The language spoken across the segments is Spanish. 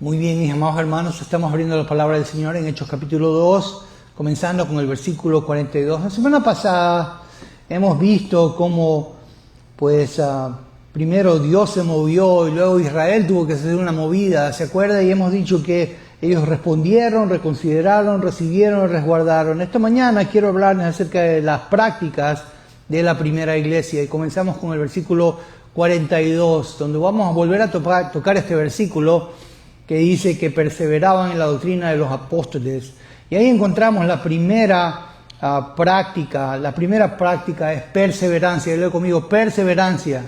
Muy bien, mis amados hermanos, estamos abriendo la palabra del Señor en Hechos capítulo 2, comenzando con el versículo 42. La semana pasada hemos visto cómo, primero Dios se movió y luego Israel tuvo que hacer una movida, ¿se acuerda? Y hemos dicho que ellos respondieron, reconsideraron, recibieron y resguardaron. Esta mañana quiero hablarles acerca de las prácticas de la primera iglesia y comenzamos con el versículo 42, donde vamos a volver a tocar este versículo que dice que perseveraban en la doctrina de los apóstoles. Y ahí encontramos la primera práctica. La primera práctica es perseverancia. Leo conmigo, perseverancia.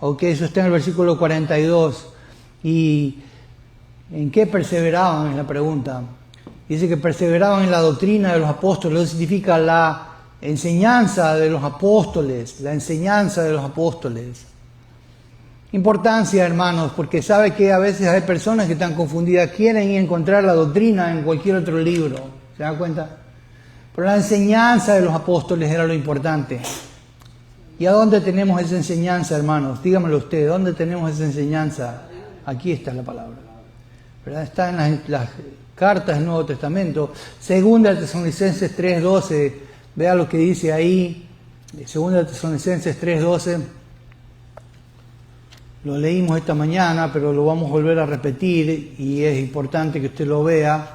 Ok, eso está en el versículo 42. ¿Y en qué perseveraban? Es la pregunta. Dice que perseveraban en la doctrina de los apóstoles. Eso significa la enseñanza de los apóstoles. La enseñanza de los apóstoles. Importancia, hermanos, porque sabe que a veces hay personas que están confundidas, quieren ir a encontrar la doctrina en cualquier otro libro, ¿se dan cuenta? Pero la enseñanza de los apóstoles era lo importante. ¿Y a dónde tenemos esa enseñanza, hermanos? Dígamelo usted, ¿dónde tenemos esa enseñanza? Aquí está la palabra, ¿verdad? Está en las cartas del Nuevo Testamento. Segunda de Tesalonicenses 3:12, vea lo que dice ahí. Segunda de Tesalonicenses 3:12. Lo leímos esta mañana, pero lo vamos a volver a repetir y es importante que usted lo vea.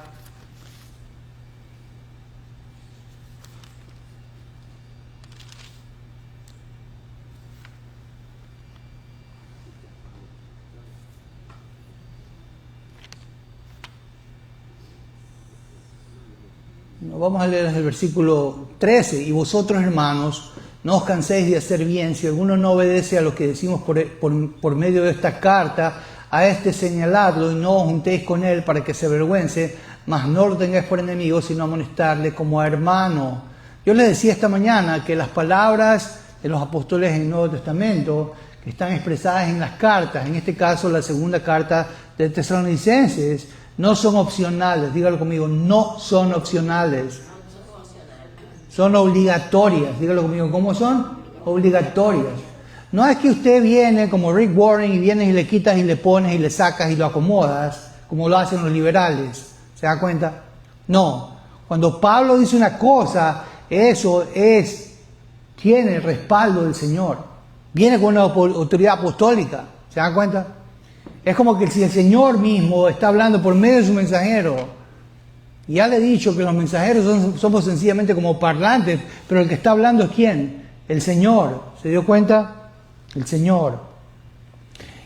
Vamos a leer desde el versículo 13. Y vosotros, hermanos, no os canséis de hacer bien. Si alguno no obedece a lo que decimos por medio de esta carta, a este señaladlo y no os juntéis con él para que se avergüence, mas no lo tengáis por enemigo, sino amonestarle como a hermano. Yo les decía esta mañana que las palabras de los apóstoles en el Nuevo Testamento, que están expresadas en las cartas, en este caso la segunda carta de Tesalonicenses, no son opcionales. Dígalo conmigo, no son opcionales. Son obligatorias. Dígalo conmigo, ¿cómo son? Obligatorias. No es que usted viene como Rick Warren y vienes y le quitas y le pones y le sacas y lo acomodas, como lo hacen los liberales. ¿Se da cuenta? No. Cuando Pablo dice una cosa, eso tiene el respaldo del Señor. Viene con una autoridad apostólica. ¿Se da cuenta? Es como que si el Señor mismo está hablando por medio de su mensajero. Ya le he dicho que los mensajeros somos sencillamente como parlantes, pero el que está hablando es ¿quién? El Señor. ¿Se dio cuenta? El Señor.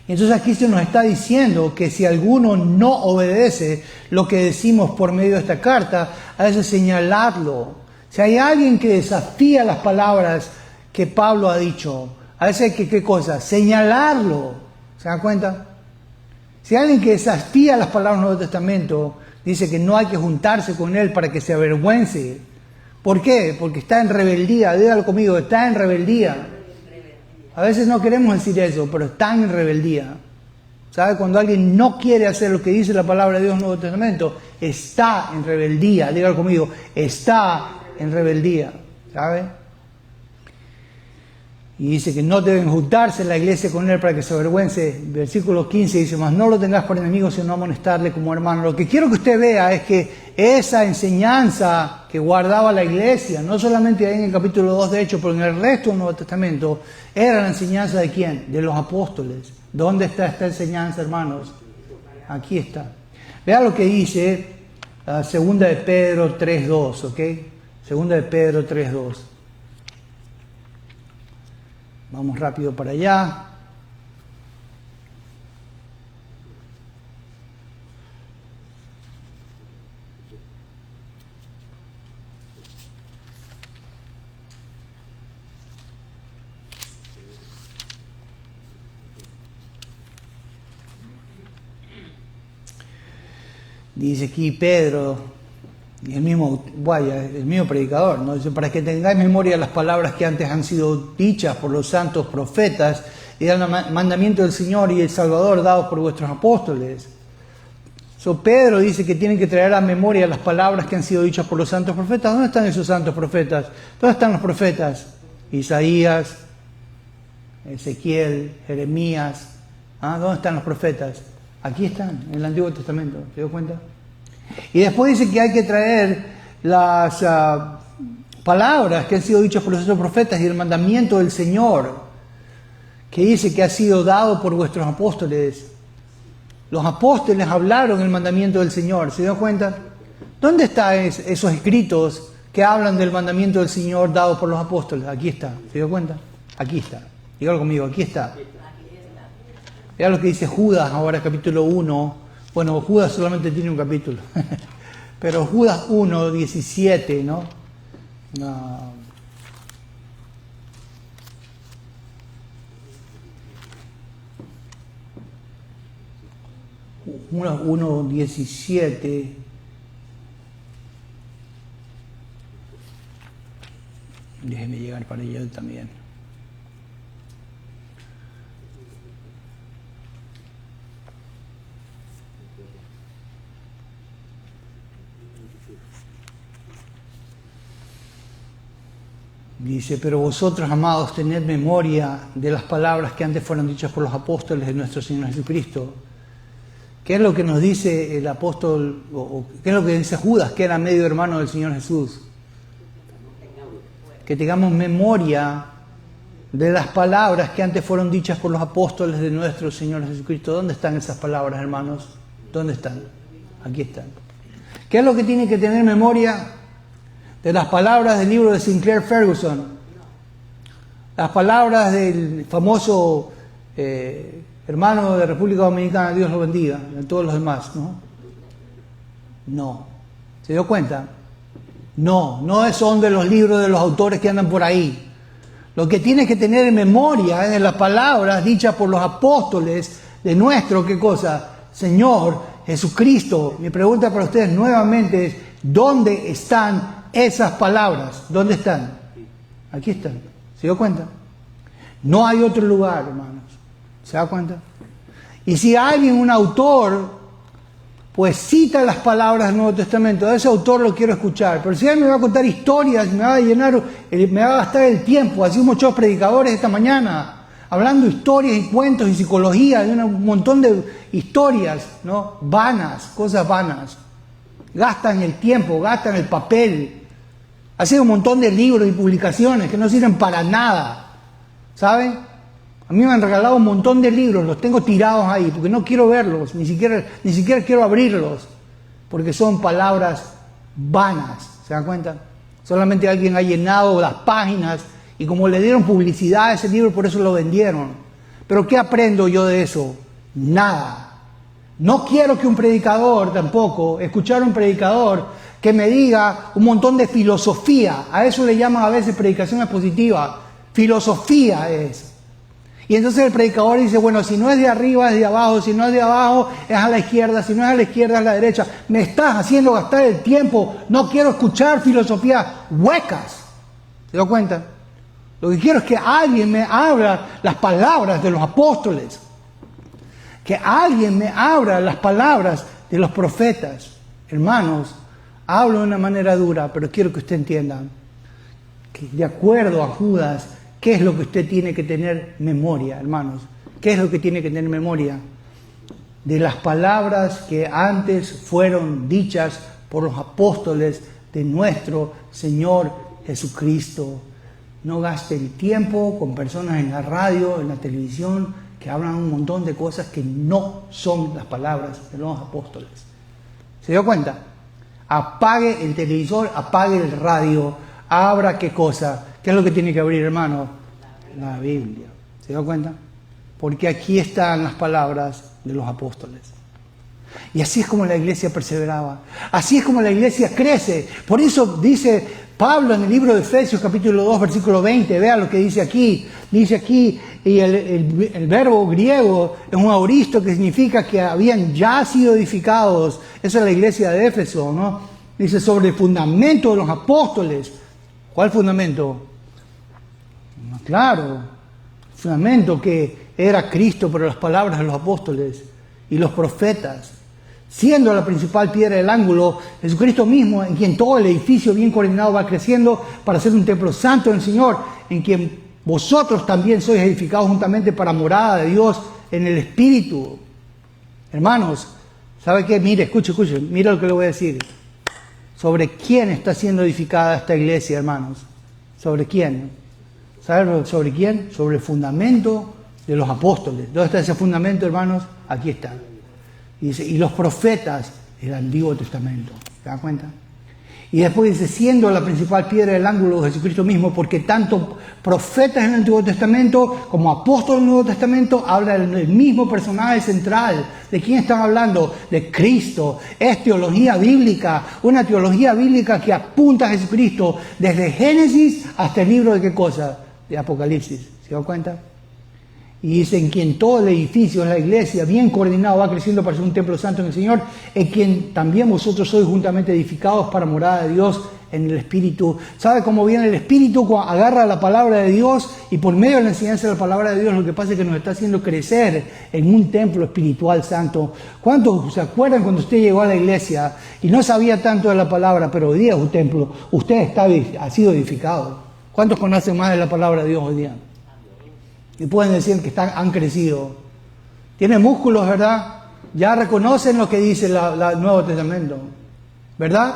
Y entonces aquí se nos está diciendo que si alguno no obedece lo que decimos por medio de esta carta, a veces señalarlo. Si hay alguien que desafía las palabras que Pablo ha dicho, a veces hay que, ¿qué cosa? Señalarlo. ¿Se dan cuenta? Si hay alguien que desafía las palabras del Nuevo Testamento, dice que no hay que juntarse con él para que se avergüence. ¿Por qué? Porque está en rebeldía. Dígalo conmigo, está en rebeldía. A veces no queremos decir eso, pero están en rebeldía. ¿Sabe? Cuando alguien no quiere hacer lo que dice la palabra de Dios en el Nuevo Testamento, está en rebeldía. Dígalo conmigo, está en rebeldía. ¿Sabe? Y dice que no deben juntarse en la iglesia con él para que se avergüence. Versículo 15 dice, mas no lo tengas por enemigo, sino amonestarle como hermano. Lo que quiero que usted vea es que esa enseñanza que guardaba la iglesia, no solamente ahí en el capítulo 2 de Hechos, pero en el resto del Nuevo Testamento, era la enseñanza de ¿quién? De los apóstoles. ¿Dónde está esta enseñanza, hermanos? Aquí está. Vea lo que dice segunda de Pedro 3:2, ¿ok? Segunda de Pedro 3:2. Vamos rápido para allá. Dice aquí Pedro, el mismo predicador, ¿no? Dice, para que tengáis memoria de las palabras que antes han sido dichas por los santos profetas y del mandamiento del Señor y el Salvador dados por vuestros apóstoles. Pedro dice que tienen que traer a memoria las palabras que han sido dichas por los santos profetas. ¿Dónde están esos santos profetas? ¿Dónde están los profetas? Isaías, Ezequiel, Jeremías. ¿Dónde están los profetas? Aquí están, en el Antiguo Testamento, ¿te das cuenta? Y después dice que hay que traer las palabras que han sido dichas por los otros profetas y el mandamiento del Señor, que dice que ha sido dado por vuestros apóstoles. Los apóstoles hablaron el mandamiento del Señor, ¿se dan cuenta? ¿Dónde están esos escritos que hablan del mandamiento del Señor dado por los apóstoles? Aquí está, ¿se dan cuenta? Aquí está. Dígalo conmigo, aquí está. Vea lo que dice Judas ahora, capítulo 1. Bueno, Judas solamente tiene un capítulo. Pero Judas 1, 17, ¿no? 1:17. Déjeme llegar para allá también. Dice, pero vosotros, amados, tened memoria de las palabras que antes fueron dichas por los apóstoles de nuestro Señor Jesucristo. ¿Qué es lo que nos dice el apóstol, o qué es lo que dice Judas, que era medio hermano del Señor Jesús? Que tengamos memoria de las palabras que antes fueron dichas por los apóstoles de nuestro Señor Jesucristo. ¿Dónde están esas palabras, hermanos? ¿Dónde están? Aquí están. ¿Qué es lo que tiene que tener memoria? De las palabras del libro de Sinclair Ferguson, las palabras del famoso hermano de República Dominicana, Dios lo bendiga, de todos los demás, ¿no? No. ¿Se dio cuenta? No son de los libros de los autores que andan por ahí. Lo que tienes que tener en memoria es de las palabras dichas por los apóstoles de nuestro, ¿qué cosa? Señor Jesucristo. Mi pregunta para ustedes nuevamente es, ¿dónde están esas palabras? ¿Dónde están? Aquí están. ¿Se dio cuenta? No hay otro lugar, hermanos. ¿Se da cuenta? Y si alguien, un autor, pues cita las palabras del Nuevo Testamento, a ese autor lo quiero escuchar. Pero si alguien me va a contar historias, me va a llenar, me va a gastar el tiempo, así muchos predicadores esta mañana, hablando historias y cuentos y psicología, de un montón de historias, ¿no? Vanas, cosas vanas. Gastan el tiempo, gastan el papel. Hacen un montón de libros y publicaciones que no sirven para nada. ¿Saben? A mí me han regalado un montón de libros, los tengo tirados ahí, porque no quiero verlos, ni siquiera quiero abrirlos, porque son palabras vanas. ¿Se dan cuenta? Solamente alguien ha llenado las páginas y como le dieron publicidad a ese libro, por eso lo vendieron. Pero ¿qué aprendo yo de eso? Nada. No quiero que un predicador tampoco, escuchar a un predicador que me diga un montón de filosofía. A eso le llaman a veces predicación expositiva. Filosofía es. Y entonces el predicador dice, bueno, si no es de arriba es de abajo, si no es de abajo es a la izquierda, si no es a la izquierda es a la derecha. Me estás haciendo gastar el tiempo. No quiero escuchar filosofías huecas. ¿Se da cuenta? Lo que quiero es que alguien me abra las palabras de los apóstoles. Que alguien me abra las palabras de los profetas. Hermanos, hablo de una manera dura, pero quiero que usted entienda que de acuerdo a Judas, ¿qué es lo que usted tiene que tener memoria, hermanos? ¿Qué es lo que tiene que tener memoria? De las palabras que antes fueron dichas por los apóstoles de nuestro Señor Jesucristo. No gaste el tiempo con personas en la radio, en la televisión, que hablan un montón de cosas que no son las palabras de los apóstoles. ¿Se dio cuenta? Apague el televisor, apague el radio, abra qué cosa. ¿Qué es lo que tiene que abrir, hermano? La Biblia. ¿Se dio cuenta? Porque aquí están las palabras de los apóstoles. Y así es como la iglesia perseveraba. Así es como la iglesia crece. Por eso dice Pablo en el libro de Efesios capítulo 2 versículo 20. Vea lo que dice aquí. Dice aquí, y el verbo griego es un auristo que significa que habían ya sido edificados. Esa es la iglesia de Éfeso, ¿no? Dice sobre el fundamento de los apóstoles. ¿Cuál fundamento? Claro, el fundamento que era Cristo por las palabras de los apóstoles y los profetas. Siendo la principal piedra del ángulo, Jesucristo mismo, en quien todo el edificio bien coordinado va creciendo para ser un templo santo del Señor, en quien vosotros también sois edificados juntamente para morada de Dios en el Espíritu. Hermanos, ¿sabe qué? Mire, escuche, mire lo que le voy a decir. ¿Sobre quién está siendo edificada esta iglesia, hermanos? ¿Sobre quién? ¿Sabe sobre quién? Sobre el fundamento de los apóstoles. ¿Dónde está ese fundamento, hermanos? Aquí está. Y dice, y los profetas del Antiguo Testamento. ¿Se dan cuenta? Y después dice, siendo la principal piedra del ángulo de Jesucristo mismo, porque tanto profetas en el Antiguo Testamento como apóstoles en el Nuevo Testamento hablan del mismo personaje central. ¿De quién están hablando? De Cristo. Es teología bíblica, una teología bíblica que apunta a Jesucristo desde Génesis hasta el libro de ¿qué cosa? De Apocalipsis. ¿Se dan cuenta? Y dice, en quien todo el edificio, la iglesia, bien coordinado, va creciendo para ser un templo santo en el Señor, en quien también vosotros sois juntamente edificados para morada de Dios en el Espíritu. ¿Sabe cómo viene el Espíritu? Cuando agarra la palabra de Dios y por medio de la enseñanza de la palabra de Dios, lo que pasa es que nos está haciendo crecer en un templo espiritual santo. ¿Cuántos se acuerdan cuando usted llegó a la iglesia y no sabía tanto de la palabra, pero hoy día es un templo? Usted ha sido edificado. ¿Cuántos conocen más de la palabra de Dios hoy día? Y pueden decir que han crecido. Tienen músculos, ¿verdad? Ya reconocen lo que dice el Nuevo Testamento, ¿verdad?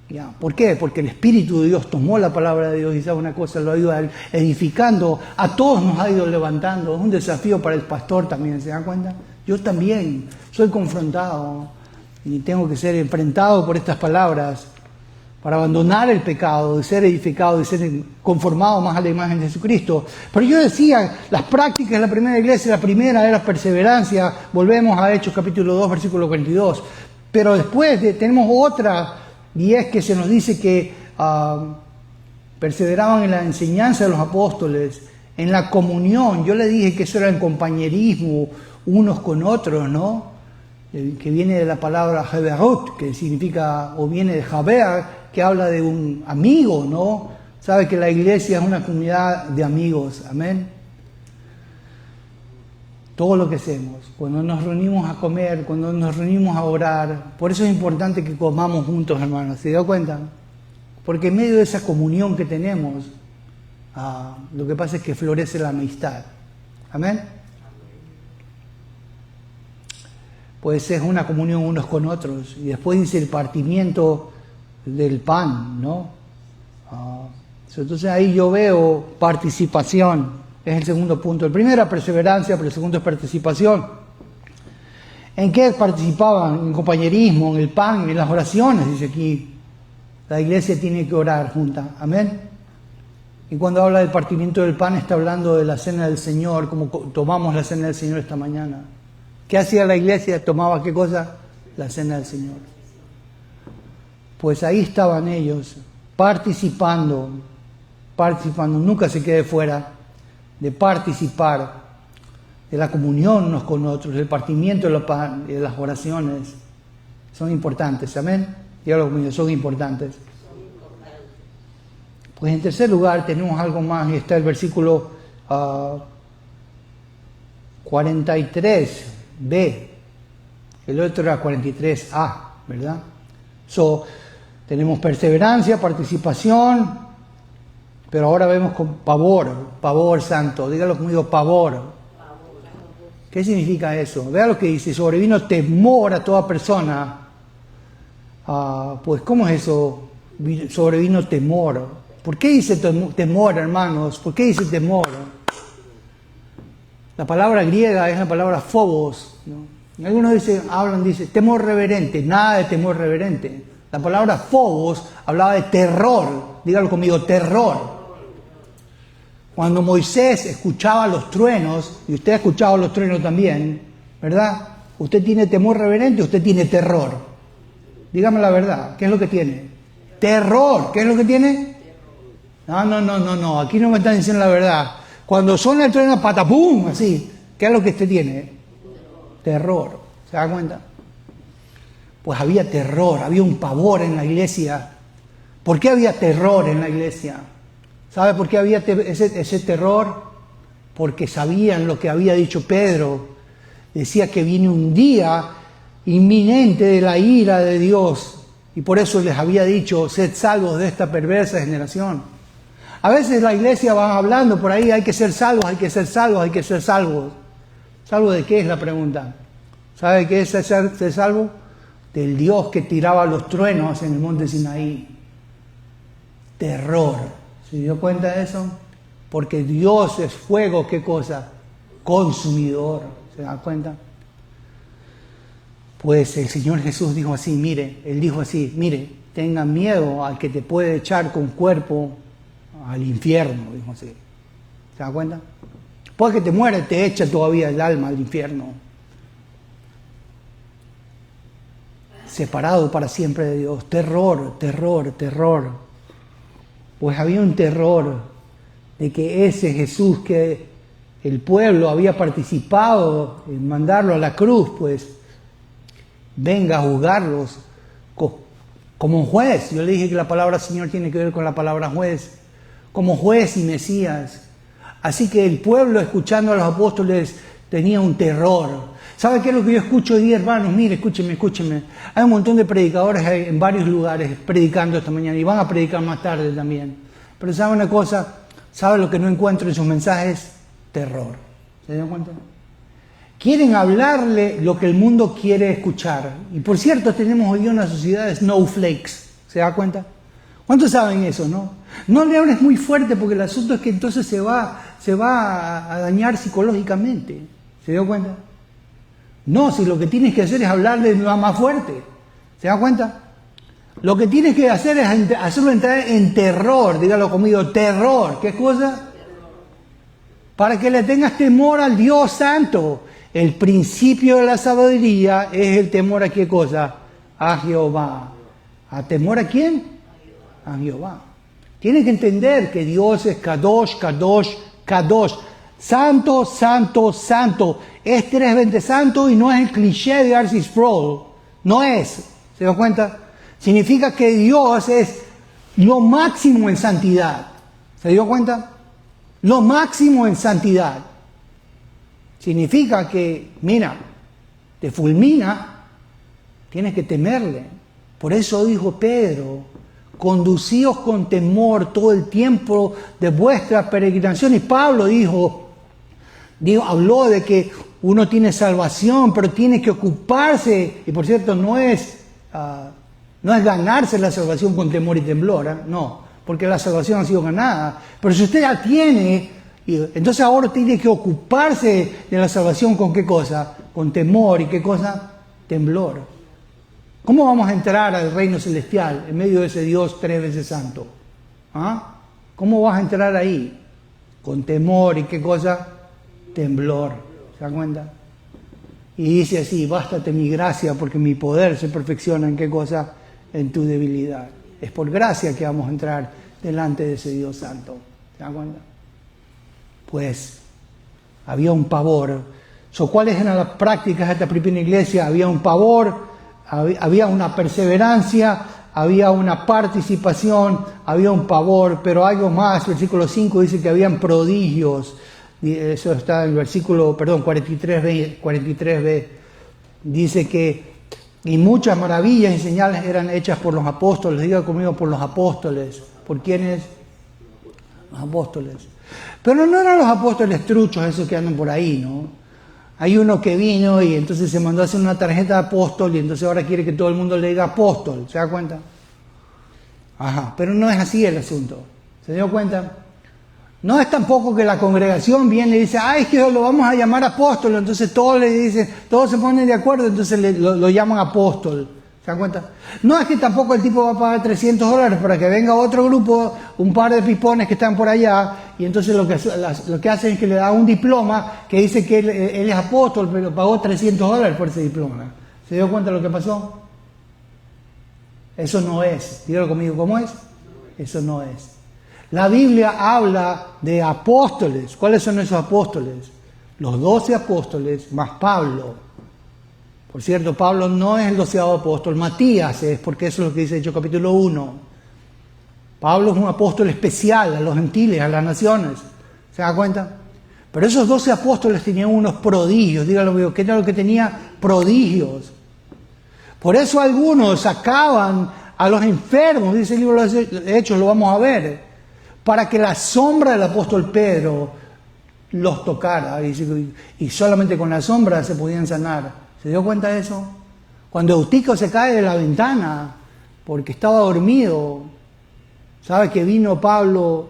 Ya. ¿Por qué? Porque el Espíritu de Dios tomó la palabra de Dios y sabe una cosa, lo ha ido edificando. A todos nos ha ido levantando. Es un desafío para el pastor también, ¿se dan cuenta? Yo también soy confrontado y tengo que ser enfrentado por estas palabras para abandonar el pecado, de ser edificado, de ser conformado más a la imagen de Jesucristo. Pero yo decía, las prácticas de la primera iglesia, la primera era perseverancia, volvemos a Hechos capítulo 2, versículo 42, pero después tenemos otra, y es que se nos dice que perseveraban en la enseñanza de los apóstoles, en la comunión. Yo le dije que eso era el compañerismo unos con otros, ¿no? Que viene de la palabra Heberut, que significa, o viene de Haber, que habla de un amigo, ¿no? Sabe que la iglesia es una comunidad de amigos, amén. Todo lo que hacemos, cuando nos reunimos a comer, cuando nos reunimos a orar, por eso es importante que comamos juntos, hermanos, ¿se dio cuenta? Porque en medio de esa comunión que tenemos, lo que pasa es que florece la amistad, amén. Pues es una comunión unos con otros, y después dice el partimiento del pan, ¿no? Entonces ahí yo veo participación, es el segundo punto. El primero era perseverancia, pero el segundo es participación. ¿En qué participaban? En compañerismo, en el pan, en las oraciones, dice aquí. La iglesia tiene que orar junta, amén. Y cuando habla del partimiento del pan está hablando de la cena del Señor, como tomamos la cena del Señor esta mañana. ¿Qué hacía la iglesia? ¿Tomaba qué cosa? La cena del Señor. Pues ahí estaban ellos, participando, nunca se quede fuera de participar de la comunión unos con otros, del partimiento de las oraciones. Son importantes, amén. Dígalo conmigo, son importantes. Pues en tercer lugar tenemos algo más, y está el versículo 43b, el otro era 43a, ¿verdad? Tenemos perseverancia, participación, pero ahora vemos con pavor santo. Dígalo conmigo, pavor. ¿Qué significa eso? Vea lo que dice, sobrevino temor a toda persona. Pues, ¿cómo es eso? Sobrevino temor. ¿Por qué dice temor, hermanos? ¿Por qué dice temor? La palabra griega es la palabra phobos, ¿no? Algunos dicen temor reverente. Nada de temor reverente. La palabra phobos hablaba de terror. Dígalo conmigo, terror. Cuando Moisés escuchaba los truenos, y usted ha escuchado los truenos también, ¿verdad? ¿Usted tiene temor reverente o usted tiene terror? Dígame la verdad, ¿qué es lo que tiene? Terror, ¿qué es lo que tiene? No, aquí no me están diciendo la verdad. Cuando suena el trueno, patapum, así, ¿qué es lo que usted tiene? Terror, ¿se da cuenta? Pues había terror, había un pavor en la iglesia. ¿Por qué había terror en la iglesia? ¿Sabe por qué había ese terror? Porque sabían lo que había dicho Pedro. Decía que viene un día inminente de la ira de Dios. Y por eso les había dicho, sed salvos de esta perversa generación. A veces la iglesia va hablando por ahí, hay que ser salvos, hay que ser salvos, hay que ser salvos. ¿Salvos de qué es la pregunta? ¿Sabe qué es ser salvo? Del Dios que tiraba los truenos en el monte Sinaí. Terror. ¿Se dio cuenta de eso? Porque Dios es fuego, ¿qué cosa? Consumidor. ¿Se da cuenta? Pues el Señor Jesús dijo así, mire, Él dijo así, mire, tenga miedo al que te puede echar con cuerpo al infierno, dijo así. ¿Se da cuenta? Después que te mueres, te echa todavía el alma al infierno. Separado para siempre de Dios. Terror, terror, terror. Pues había un terror de que ese Jesús que el pueblo había participado en mandarlo a la cruz, pues venga a juzgarlos como un juez. Yo le dije que la palabra Señor tiene que ver con la palabra juez. Como juez y Mesías. Así que el pueblo, escuchando a los apóstoles, tenía un terror. ¿Sabe qué es lo que yo escucho hoy día, hermanos? Mire, escúcheme. Hay un montón de predicadores en varios lugares predicando esta mañana y van a predicar más tarde también. Pero ¿sabe una cosa? ¿Sabe lo que no encuentro en sus mensajes? Terror. ¿Se dan cuenta? Quieren hablarle lo que el mundo quiere escuchar. Y por cierto, tenemos hoy una sociedad de snowflakes. ¿Se da cuenta? ¿Cuántos saben eso, no? No le hables muy fuerte porque el asunto es que entonces se va a dañar psicológicamente. ¿Se dio cuenta? No, si lo que tienes que hacer es hablarle más fuerte. ¿Se da cuenta? Lo que tienes que hacer es hacerlo entrar en terror. Dígalo conmigo, terror. ¿Qué cosa? Para que le tengas temor al Dios Santo. El principio de la sabiduría es el temor a qué cosa? A Jehová. ¿A temor a quién? A Jehová. Tienes que entender que Dios es Kadosh, Kadosh, Kadosh. Santo, santo, santo. Es tremendamente santo y no es el cliché de R.C. Sproul. No es. ¿Se da cuenta? Significa que Dios es lo máximo en santidad. ¿Se dio cuenta? Lo máximo en santidad. Significa que, mira, te fulmina, tienes que temerle. Por eso dijo Pedro, conducíos con temor todo el tiempo de vuestra peregrinación. Y Pablo habló de que uno tiene salvación, pero tiene que ocuparse, y por cierto, no es ganarse la salvación con temor y temblor, no, porque la salvación ha sido ganada. Pero si usted la tiene, entonces ahora tiene que ocuparse de la salvación con qué cosa, con temor y qué cosa, temblor. ¿Cómo vamos a entrar al reino celestial en medio de ese Dios 3 veces santo? ¿Ah? ¿Cómo vas a entrar ahí? Con temor y qué cosa, temblor. ¿Se dan cuenta? Y dice así, bástate mi gracia porque mi poder se perfecciona en qué cosa, en tu debilidad. Es por gracia que vamos a entrar delante de ese Dios santo. ¿Se dan cuenta? Pues había un pavor. ¿Cuáles eran las prácticas de esta primera iglesia? Había un pavor, había una perseverancia, había una participación, había un pavor, pero algo más. Versículo 5 dice que habían prodigios. Eso está en el versículo, 43b. Dice que y muchas maravillas y señales eran hechas por los apóstoles. Diga conmigo, por los apóstoles. ¿Por quiénes? Los apóstoles. Pero no eran los apóstoles truchos, esos que andan por ahí, ¿no? Hay uno que vino y entonces se mandó a hacer una tarjeta de apóstol y entonces ahora quiere que todo el mundo le diga apóstol. ¿Se da cuenta? Ajá, pero no es así el asunto. ¿Se dio cuenta? No es tampoco que la congregación viene y dice, es que lo vamos a llamar apóstol, entonces todos le dicen, todos se ponen de acuerdo, entonces lo llaman apóstol. ¿Se dan cuenta? No es que tampoco el tipo va a pagar $300 para que venga otro grupo, un par de pipones que están por allá, y entonces lo que hacen es que le da un diploma que dice que él es apóstol, pero pagó $300 por ese diploma. ¿Se dio cuenta de lo que pasó? Eso no es. Dígalo conmigo, ¿cómo es? Eso no es. La Biblia habla de apóstoles. ¿Cuáles son esos apóstoles? Los 12 apóstoles más Pablo. Por cierto, Pablo no es el 12º apóstol, Matías es, porque eso es lo que dice Hechos capítulo 1. Pablo es un apóstol especial a los gentiles, a las naciones. ¿Se da cuenta? Pero esos 12 apóstoles tenían unos prodigios. Dígalo, ¿qué era lo que tenía? Prodigios. Por eso algunos sacaban a los enfermos, dice el libro de los Hechos, lo vamos a ver, para que la sombra del apóstol Pedro los tocara. Y solamente con la sombra se podían sanar. ¿Se dio cuenta de eso? Cuando Eutico se cae de la ventana porque estaba dormido, sabe que vino Pablo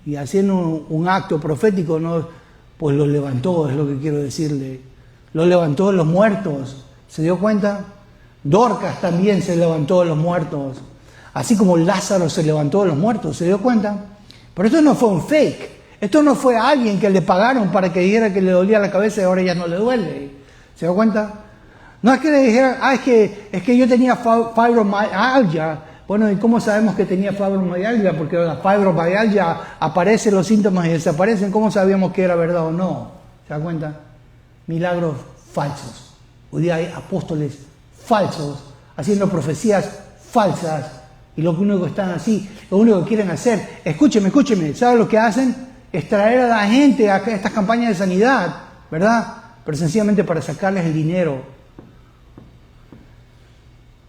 y haciendo un acto profético, ¿no? Pues lo levantó, es lo que quiero decirle. Lo levantó de los muertos. ¿Se dio cuenta? Dorcas también se levantó de los muertos. Así como Lázaro se levantó de los muertos. ¿Se dio cuenta? Pero esto no fue un fake. Esto no fue alguien que le pagaron para que dijera que le dolía la cabeza y ahora ya no le duele. ¿Se dio cuenta? No es que le dijeran, es que yo tenía fibromialgia. Bueno, ¿y cómo sabemos que tenía fibromialgia? Porque la fibromialgia aparecen los síntomas y desaparecen. ¿Cómo sabíamos que era verdad o no? ¿Se da cuenta? Milagros falsos. Hoy día hay apóstoles falsos, haciendo profecías falsas. Y lo único que están así, lo único que quieren hacer, escúcheme, ¿saben lo que hacen? Es traer a la gente a estas campañas de sanidad, ¿verdad? Pero sencillamente para sacarles el dinero.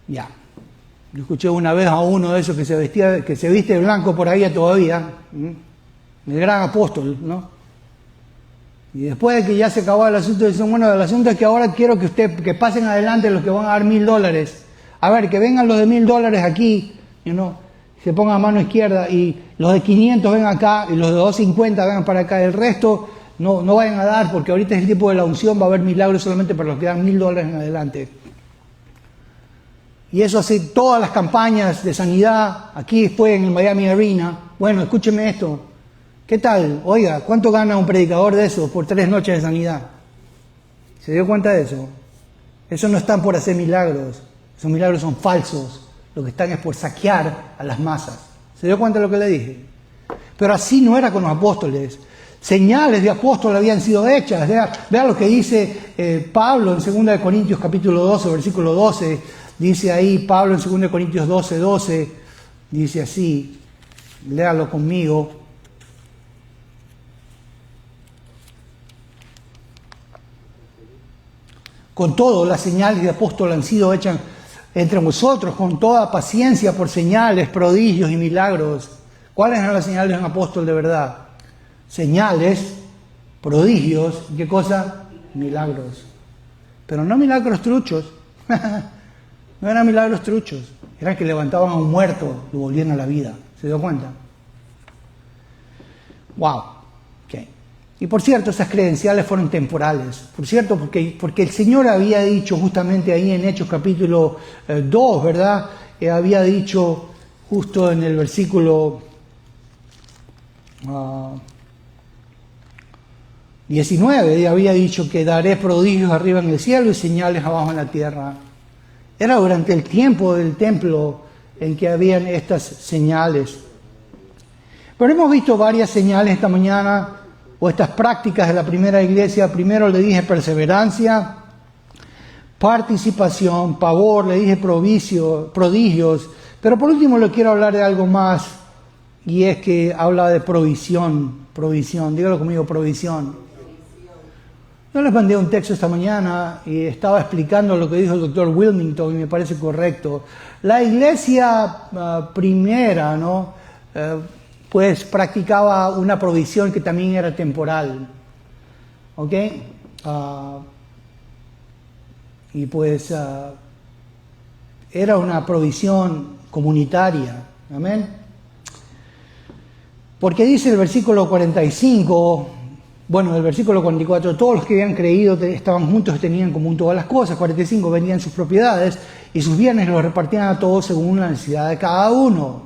Ya. Yo escuché una vez a uno de esos que se viste de blanco por ahí todavía, el gran apóstol, ¿no? Y después de que ya se acabó el asunto, dicen, bueno, el asunto es que ahora quiero que pasen adelante los que van a dar $1,000. A ver, que vengan los de $1,000 aquí, se pongan a mano izquierda, y los de 500 vengan acá, y los de 250 vengan para acá. El resto no vayan a dar, porque ahorita es el tiempo de la unción, va a haber milagros solamente para los que dan $1,000 en adelante. Y eso hace todas las campañas de sanidad, aquí después en el Miami Arena. Bueno, escúcheme esto. ¿Qué tal? Oiga, ¿cuánto gana un predicador de eso por 3 noches de sanidad? ¿Se dio cuenta de eso? Eso no están por hacer milagros. Esos milagros son falsos. Lo que están es por saquear a las masas. ¿Se dio cuenta de lo que le dije? Pero así no era con los apóstoles. Señales de apóstoles habían sido hechas. Vea lo que dice Pablo en 2 Corintios capítulo 12, versículo 12. Dice ahí Pablo en 2 Corintios 12, dice así, léalo conmigo. Con todo, las señales de apóstol han sido hechas entre vosotros, con toda paciencia por señales, prodigios y milagros. ¿Cuáles eran las señales de un apóstol de verdad? Señales, prodigios, ¿qué cosa? Milagros. Pero no milagros truchos. No eran milagros truchos, eran que levantaban a un muerto y lo volvían a la vida. ¿Se dio cuenta? ¡Wow! Okay. Y por cierto, esas credenciales fueron temporales. Por cierto, porque el Señor había dicho justamente ahí en Hechos capítulo 2, ¿verdad? Había dicho justo en el versículo 19, había dicho que daré prodigios arriba en el cielo y señales abajo en la tierra. Era durante el tiempo del templo en que habían estas señales. Pero hemos visto varias señales esta mañana, o estas prácticas de la primera iglesia. Primero le dije perseverancia, participación, pavor, le dije prodigios. Pero por último le quiero hablar de algo más, y es que habla de provisión. Dígalo conmigo, provisión. Yo les mandé un texto esta mañana y estaba explicando lo que dijo el doctor Wilmington y me parece correcto. La iglesia primera, ¿no? Pues practicaba una provisión que también era temporal. ¿Ok? Y pues era una provisión comunitaria. Amén. Porque dice el versículo 45... Bueno, el versículo 44, todos los que habían creído estaban juntos y tenían en común todas las cosas. 45, vendían sus propiedades y sus bienes los repartían a todos según la necesidad de cada uno.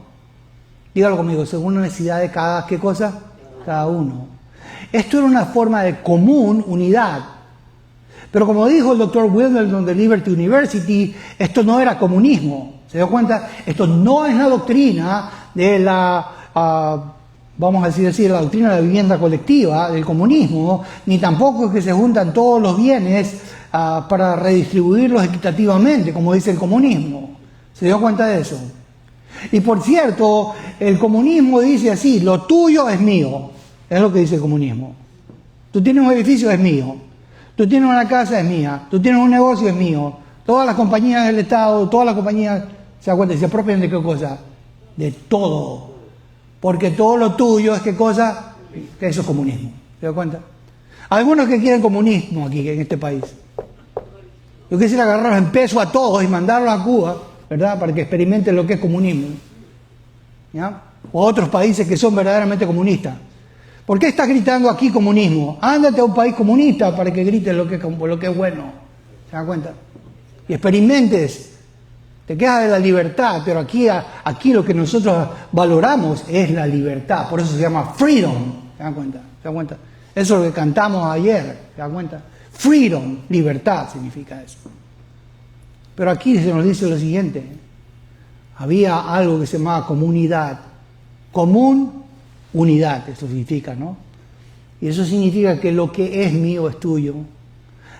Dígalo conmigo, según la necesidad de cada, ¿qué cosa? Cada uno. Esto era una forma de común unidad. Pero como dijo el doctor Wilmington de Liberty University, esto no era comunismo. ¿Se dio cuenta? Esto no es la doctrina de la... vamos a decir así, la doctrina de la vivienda colectiva, del comunismo, ni tampoco es que se juntan todos los bienes para redistribuirlos equitativamente, como dice el comunismo. ¿Se dio cuenta de eso? Y por cierto, el comunismo dice así, lo tuyo es mío. Es lo que dice el comunismo. Tú tienes un edificio, es mío. Tú tienes una casa, es mía. Tú tienes un negocio, es mío. Todas las compañías del Estado, todas las compañías, ¿se dan cuenta? ¿Se apropian de qué cosa? De todo. Porque todo lo tuyo es qué cosa, que eso es comunismo. ¿Se da cuenta? Algunos que quieren comunismo aquí en este país. Yo quisiera agarrarlos en peso a todos y mandarlos a Cuba, ¿verdad? Para que experimenten lo que es comunismo, ¿ya? O a otros países que son verdaderamente comunistas. ¿Por qué estás gritando aquí comunismo? Ándate a un país comunista para que grites lo que es bueno. ¿Se dan cuenta? Y experimentes. Te quejas de la libertad, pero aquí lo que nosotros valoramos es la libertad. Por eso se llama freedom. ¿Se dan cuenta? ¿Se dan cuenta? Eso es lo que cantamos ayer. ¿Se dan cuenta? Freedom, libertad significa eso. Pero aquí se nos dice lo siguiente. Había algo que se llamaba comunidad. Común, unidad, eso significa, ¿no? Y eso significa que lo que es mío es tuyo.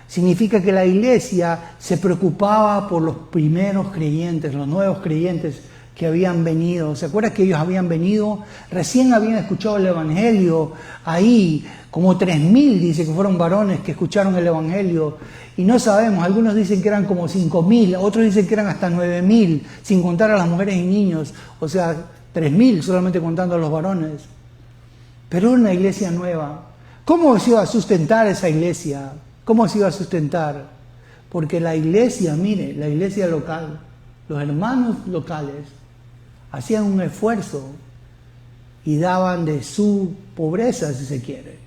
Significa que la iglesia se preocupaba por los primeros creyentes, los nuevos creyentes que habían venido. ¿Se acuerdan que ellos habían venido? Recién habían escuchado el evangelio. Ahí, como 3.000, dice que fueron varones que escucharon el evangelio. Y no sabemos, algunos dicen que eran como 5.000, otros dicen que eran hasta 9.000, sin contar a las mujeres y niños. O sea, 3.000 solamente contando a los varones. Pero era una iglesia nueva. ¿Cómo se iba a sustentar esa iglesia? ¿Cómo se iba a sustentar? Porque la iglesia, mire, la iglesia local, los hermanos locales, hacían un esfuerzo y daban de su pobreza, si se quiere,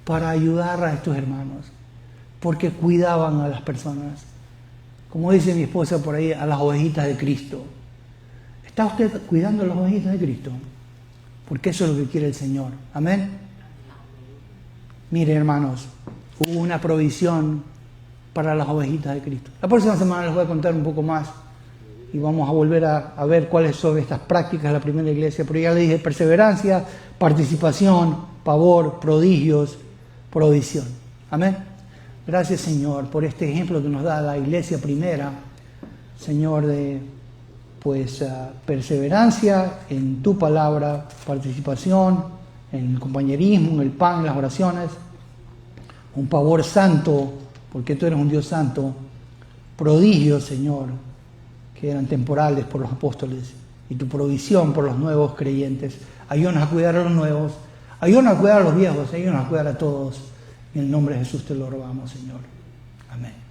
para ayudar a estos hermanos, porque cuidaban a las personas. Como dice mi esposa por ahí, a las ovejitas de Cristo. ¿Está usted cuidando a las ovejitas de Cristo? Porque eso es lo que quiere el Señor. Amén. Mire, hermanos, hubo una provisión para las ovejitas de Cristo. La próxima semana les voy a contar un poco más y vamos a volver a ver cuáles son estas prácticas de la primera iglesia. Pero ya le dije, perseverancia, participación, pavor, prodigios, provisión. Amén. Gracias, Señor, por este ejemplo que nos da la iglesia primera, Señor, de perseverancia en tu palabra, participación en el compañerismo, en el pan, en las oraciones, un pavor santo, porque tú eres un Dios santo, prodigios, Señor, que eran temporales por los apóstoles, y tu provisión por los nuevos creyentes. Ayúdanos a cuidar a los nuevos, ayúdanos a cuidar a los viejos, ayúdanos a cuidar a todos. En el nombre de Jesús te lo rogamos, Señor. Amén.